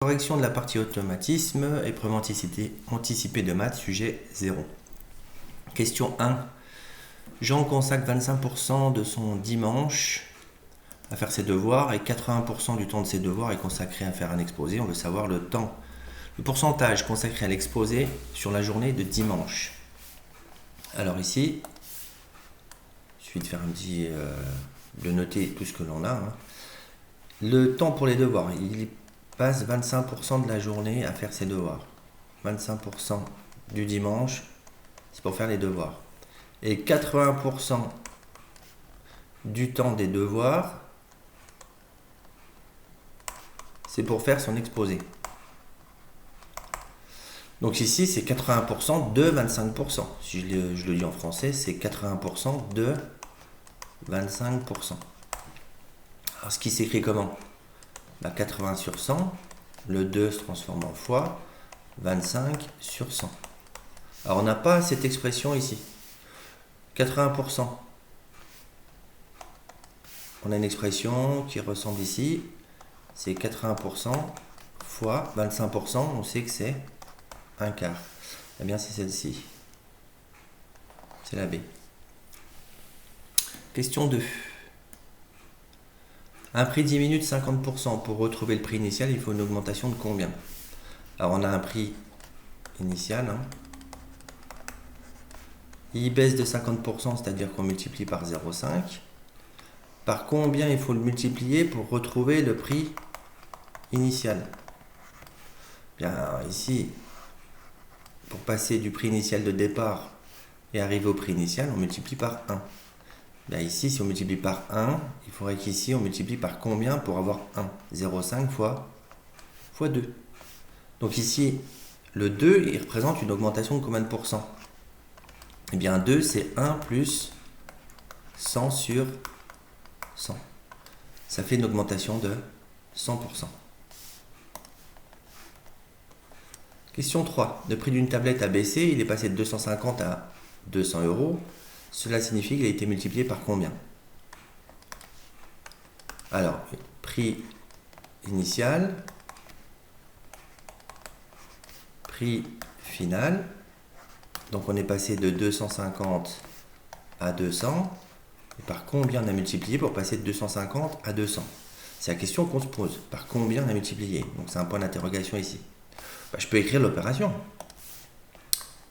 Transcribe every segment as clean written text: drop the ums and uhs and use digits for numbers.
Correction de la partie automatisme, épreuve anticipée de maths, sujet 0. Question 1. Jean consacre 25% de son dimanche à faire ses devoirs et 80% du temps de ses devoirs est consacré à faire un exposé. On veut savoir le pourcentage consacré à l'exposé sur la journée de dimanche. Alors ici, il suffit de faire de noter tout ce que l'on a. Le temps pour les devoirs, il passe 25% de la journée à faire ses devoirs. 25% du dimanche, c'est pour faire les devoirs. Et 80% du temps des devoirs, c'est pour faire son exposé. Donc ici, c'est 80% de 25%. Si je le dis en français, c'est 80% de 25%. Alors, ce qui s'écrit comment ? 80 sur 100, le 2 se transforme en fois, 25 sur 100. Alors on n'a pas cette expression ici. 80%. On a une expression qui ressemble ici. C'est 80% fois 25%. On sait que c'est un quart. Eh bien c'est celle-ci. C'est la B. Question 2. Un prix diminue de 50%. Pour retrouver le prix initial, il faut une augmentation de combien? Alors on a un prix initial. Il baisse de 50%, c'est-à-dire qu'on multiplie par 0,5. Par combien il faut le multiplier pour retrouver le prix initial? Bien ici, pour passer du prix initial de départ et arriver au prix initial, on multiplie par 1. Bien ici, si on multiplie par 1, il faudrait qu'ici on multiplie par combien pour avoir 1? 0,5 fois 2. Donc ici, le 2, il représente une augmentation de combien de pourcents? Eh bien 2, c'est 1 plus 100 sur 100. Ça fait une augmentation de 100%. Question 3. Le prix d'une tablette a baissé, il est passé de 250 à 200 euros. Cela signifie qu'il a été multiplié par combien? Alors, prix initial, prix final. Donc on est passé de 250 à 200. Et par combien on a multiplié pour passer de 250 à 200? C'est la question qu'on se pose. Par combien on a multiplié? Donc c'est un point d'interrogation ici. Je peux écrire l'opération.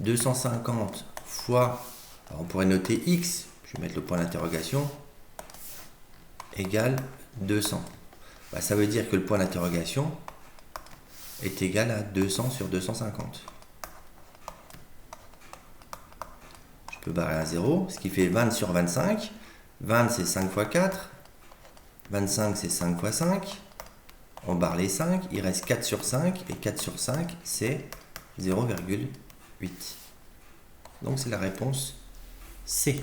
250 fois... Alors on pourrait noter x, je vais mettre le point d'interrogation, égale 200. Ça veut dire que le point d'interrogation est égal à 200 sur 250. Je peux barrer un 0, ce qui fait 20 sur 25. 20 c'est 5 fois 4. 25 c'est 5 fois 5. On barre les 5, il reste 4 sur 5. Et 4 sur 5 c'est 0,8. Donc c'est la réponse C.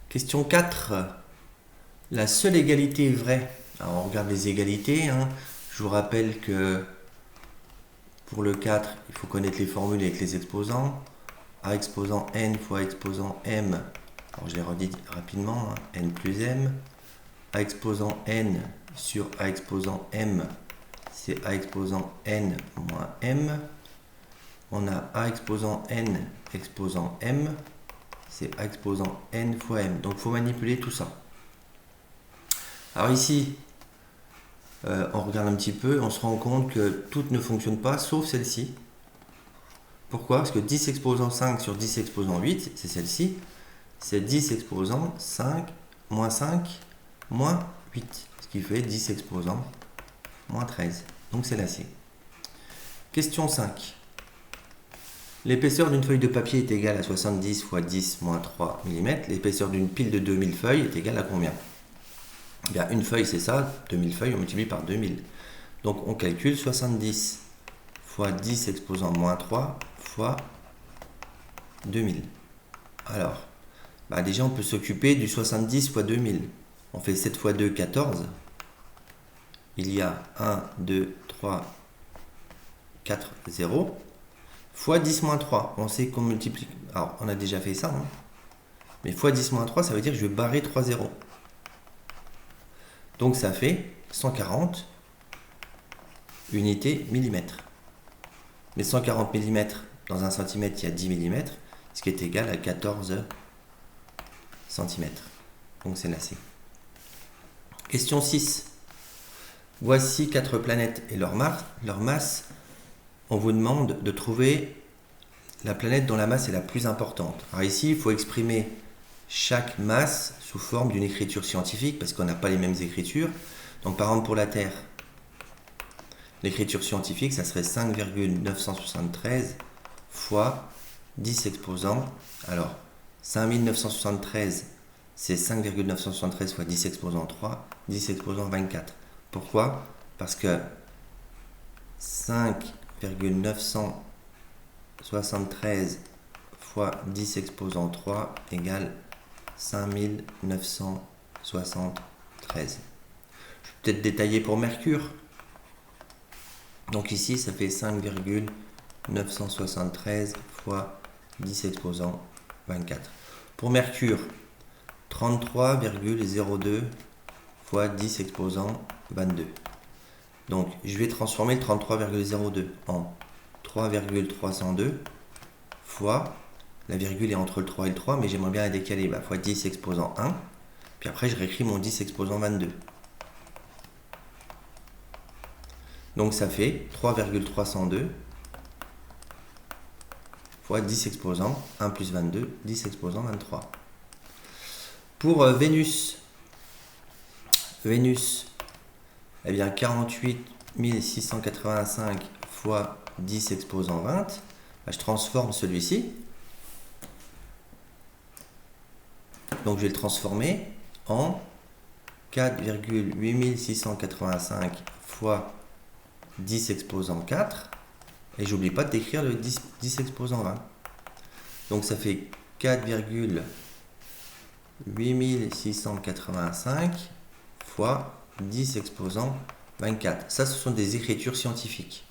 Question 4. La seule égalité est vraie. Alors on regarde les égalités. Je vous rappelle que pour le 4, il faut connaître les formules avec les exposants. A exposant n fois exposant m. Alors je les redis rapidement. N plus m. A exposant n sur A exposant m. C'est A exposant n moins m. On a A exposant n exposant m, c'est A exposant n fois m. Donc il faut manipuler tout ça. Alors ici, on regarde un petit peu, on se rend compte que toutes ne fonctionnent pas, sauf celle-ci. Pourquoi? Parce que 10 exposant 5 sur 10 exposant 8, c'est celle-ci. C'est 10 exposant 5 moins 8. Ce qui fait 10 exposant moins 13. Donc c'est la C. Question 5. L'épaisseur d'une feuille de papier est égale à 70 fois 10 moins 3 mm. L'épaisseur d'une pile de 2000 feuilles est égale à combien? Bien, une feuille, c'est ça. 2000 feuilles, on multiplie par 2000. Donc, on calcule 70 fois 10 exposant moins 3 fois 2000. Alors, déjà, on peut s'occuper du 70 fois 2000. On fait 7 fois 2, 14. Il y a 1, 2, 3, 4, 0. Fois 10 moins 3, on sait qu'on multiplie. Alors, on a déjà fait ça. Mais fois 10 moins 3, ça veut dire que je vais barrer 3 zéros. Donc, ça fait 140 unité millimètre. Mais 140 mm dans un centimètre, il y a 10 mm, ce qui est égal à 14 cm. Donc c'est la C. Question 6. Voici 4 planètes et leur masse. On vous demande de trouver la planète dont la masse est la plus importante. Alors ici, il faut exprimer chaque masse sous forme d'une écriture scientifique parce qu'on n'a pas les mêmes écritures. Donc par exemple pour la Terre, l'écriture scientifique, ça serait 5,973 fois 10 exposants. Alors 5973, c'est 5,973 fois 10 exposant 3, 10 exposant 24. Pourquoi? Parce que 5,973 fois 10 exposant 3 égale 5973. Je vais peut-être détailler pour Mercure. Donc ici, ça fait 5,973 fois 10 exposant 24. Pour Mercure, 33,02 fois 10 exposant 22. Donc, je vais transformer le 33,02 en 3,302 fois, la virgule est entre le 3 et le 3, mais j'aimerais bien la décaler, fois 10 exposant 1. Puis après, je réécris mon 10 exposant 22. Donc, ça fait 3,302 fois 10 exposant 1 plus 22, 10 exposant 23. Pour Vénus, eh bien 48 685 fois 10 exposant 20, je transforme celui-ci. Donc je vais le transformer en 4,8685 fois 10 exposant 4. Et j'oublie pas d'écrire le 10 exposant 20. Donc ça fait 4,8685 fois 10 exposant 24. Ça, ce sont des écritures scientifiques.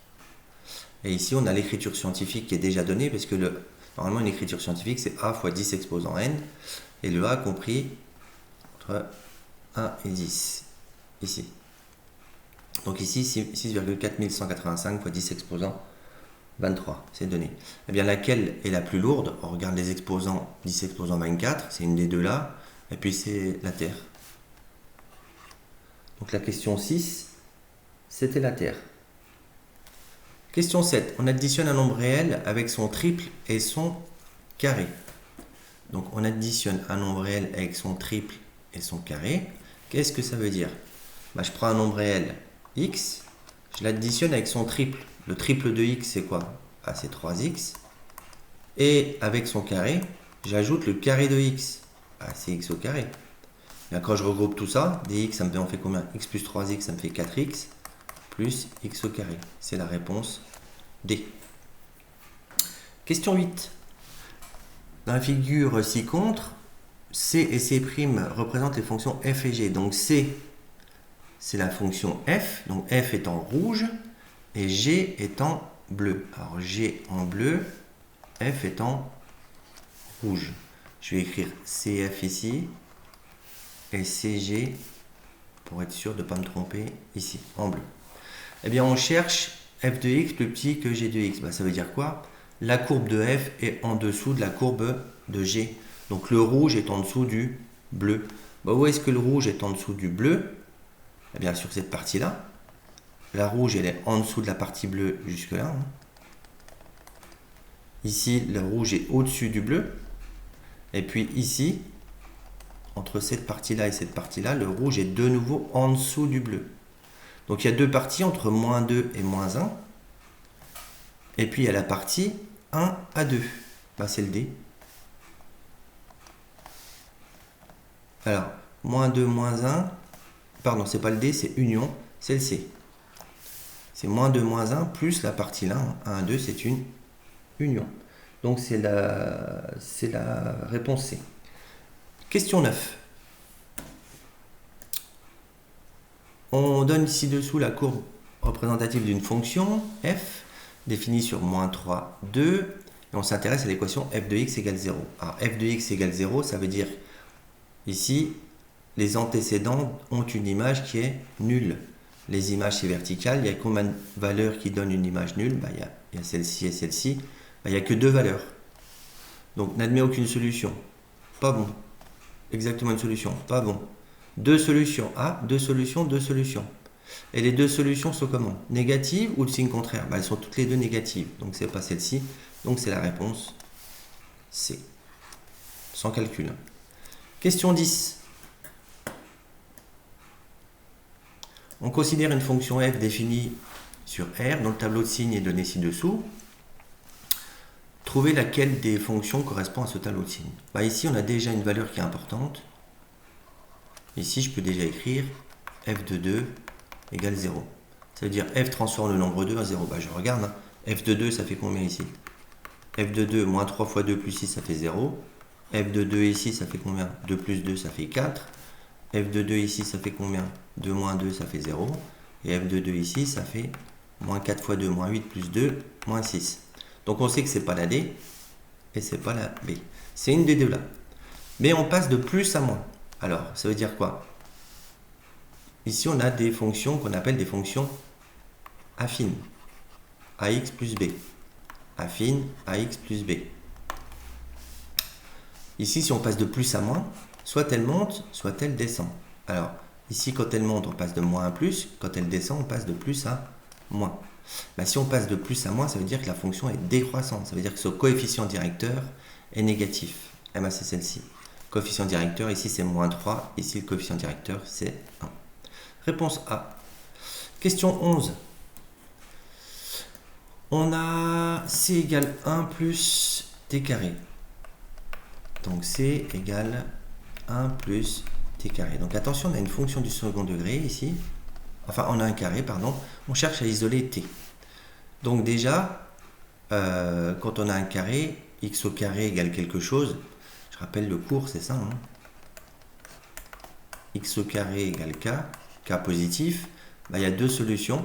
Et ici, on a l'écriture scientifique qui est déjà donnée, parce que normalement, une écriture scientifique, c'est A fois 10 exposant n, et le A compris entre 1 et 10, ici. Donc ici, 6,4185 fois 10 exposant 23, c'est donné. Eh bien, laquelle est la plus lourde? On regarde les exposants, 10 exposant 24, c'est une des deux là, et puis c'est la Terre. Donc la question 6, c'était la Terre. Question 7, on additionne un nombre réel avec son triple et son carré. Donc on additionne un nombre réel avec son triple et son carré. Qu'est-ce que ça veut dire? Je prends un nombre réel x, je l'additionne avec son triple. Le triple de x, c'est quoi? C'est 3x. Et avec son carré, j'ajoute le carré de x. C'est x au carré. Et quand je regroupe tout ça, dx, ça me fait combien? X plus 3x, ça me fait 4x, plus x au carré. C'est la réponse D. Question 8. Dans la figure ci-contre, C et C' représentent les fonctions f et g. Donc C, c'est la fonction f, donc f est en rouge, et g est en bleu. Alors g en bleu, f est en rouge. Je vais écrire cf ici, et cg, pour être sûr de ne pas me tromper, ici, en bleu. Eh bien, on cherche f de x plus petit que g de x. Ça veut dire quoi? La courbe de f est en dessous de la courbe de g. Donc le rouge est en dessous du bleu. Où est-ce que le rouge est en dessous du bleu? Eh bien, sur cette partie-là. La rouge, elle est en dessous de la partie bleue jusque-là. Ici, le rouge est au-dessus du bleu. Et puis ici, entre cette partie-là et cette partie-là, le rouge est de nouveau en dessous du bleu. Donc il y a deux parties entre moins 2 et moins 1. Et puis il y a la partie 1 à 2. C'est le D. Alors, moins 2, moins 1. Pardon, c'est pas le D, c'est union. C'est le C. C'est moins 2, moins 1, plus la partie là. 1 à 2, c'est une union. Donc c'est la réponse C. Question 9. On donne ci-dessous la courbe représentative d'une fonction f définie sur moins 3, 2. Et on s'intéresse à l'équation f de x égale 0. Alors f de x égale 0, ça veut dire ici, les antécédents ont une image qui est nulle. Les images, c'est vertical. Il y a combien de valeurs qui donnent une image nulle? Bah, il y a celle-ci et celle-ci. Bah, il n'y a que 2 valeurs. Donc, n'admet aucune solution. Pas bon. Exactement une solution. Pas bon. 2 solutions. Ah, 2 solutions, 2 solutions. Et les 2 solutions sont comment? Négatives ou le signe contraire? Bah, elles sont toutes les 2 négatives. Donc, c'est pas celle-ci. Donc, c'est la réponse C. Sans calcul. Question 10. On considère une fonction f définie sur R, dont le tableau de signes est donné ci-dessous. Trouvez laquelle des fonctions correspond à ce tableau de signes. Bah, ici, on a déjà une valeur qui est importante. Ici, je peux déjà écrire f de 2 égale 0. Ça veut dire f transforme le nombre 2 à 0. Bah, je regarde. Hein. F de 2, ça fait combien ici? F de 2, moins 3 fois 2 plus 6, ça fait 0. F de 2 ici, ça fait combien? 2 plus 2, ça fait 4. F de 2 ici, ça fait combien? 2 moins 2, ça fait 0. Et F de 2 ici, ça fait moins 4 fois 2, moins 8 plus 2, moins 6. Donc on sait que c'est pas la D et c'est pas la B. C'est une des deux là. Mais on passe de plus à moins. Alors, ça veut dire quoi? Ici, on a des fonctions qu'on appelle des fonctions affines. AX plus B. Affine, AX plus B. Ici, si on passe de plus à moins, soit elle monte, soit elle descend. Alors, ici, quand elle monte, on passe de moins à plus. Quand elle descend, on passe de plus à moins. Bah, si on passe de plus à moins, ça veut dire que la fonction est décroissante. Ça veut dire que son coefficient directeur est négatif. Eh ben, c'est celle-ci. Coefficient directeur, ici c'est moins 3. Ici, le coefficient directeur, c'est 1. Réponse A. Question 11. On a C égale 1 plus t carré. Donc C égale 1 plus t carré. Donc attention, on a une fonction du second degré ici. Enfin, on a un carré, pardon. On cherche à isoler t. Donc déjà, quand on a un carré, x au carré égale quelque chose. Je rappelle le cours, c'est ça. Hein, x au carré égale k. K positif. Bah, il y a deux solutions.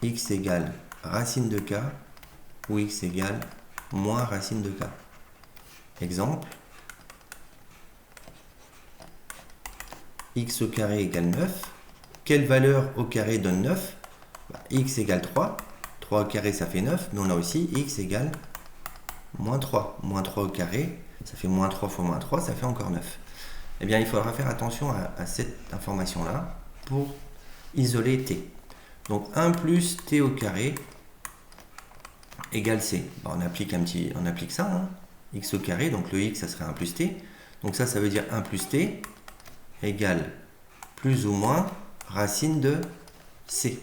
X égale racine de k ou x égale moins racine de k. Exemple. X au carré égale 9. Quelle valeur au carré donne 9? Bah, x égale 3. 3 au carré, ça fait 9. Mais on a aussi x égale moins 3. Moins 3 au carré, ça fait moins 3 fois moins 3, ça fait encore 9. Eh bien, il faudra faire attention à cette information-là pour isoler t. Donc 1 plus t au carré égale c. Bah, on applique ça. Hein. X au carré, donc le x, ça serait 1 plus t. Donc ça veut dire 1 plus t égale plus ou moins racine de c.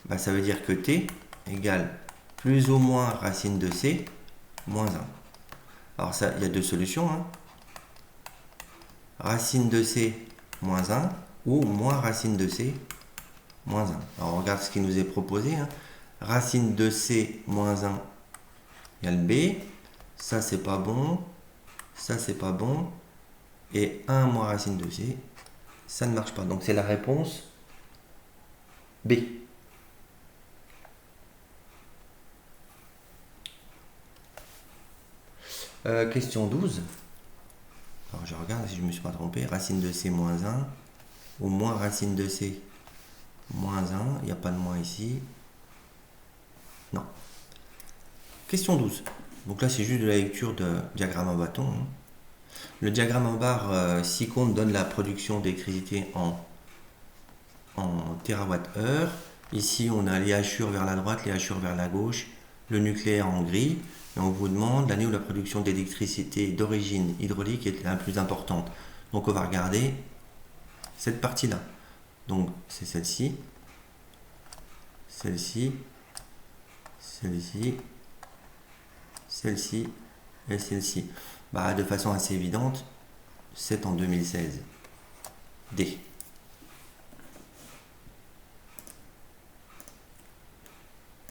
Bah, ça veut dire que t égale plus ou moins racine de c moins 1. Alors ça, il y a deux solutions. Hein. Racine de c moins 1 ou moins racine de c moins 1. Alors on regarde ce qui nous est proposé. Hein. Racine de c moins 1 égale b. Ça, c'est pas bon. Ça, c'est pas bon. Et 1 moins racine de c, ça ne marche pas. Donc c'est la réponse B. Question 12. Alors je regarde si je ne me suis pas trompé. Racine de c moins 1 ou moins racine de c moins 1. Il n'y a pas de moins ici. Non. Question 12. Donc là, c'est juste de la lecture de diagramme en bâton. Hein. Le diagramme en barre 6 comptes donne la production d'électricité en TWh. Ici, on a les hachures vers la droite, les hachures vers la gauche, le nucléaire en gris. Et on vous demande l'année où la production d'électricité d'origine hydraulique est la plus importante. Donc, on va regarder cette partie-là. Donc, c'est celle-ci, celle-ci, celle-ci, celle-ci et celle-ci. Bah, de façon assez évidente, c'est en 2016. D.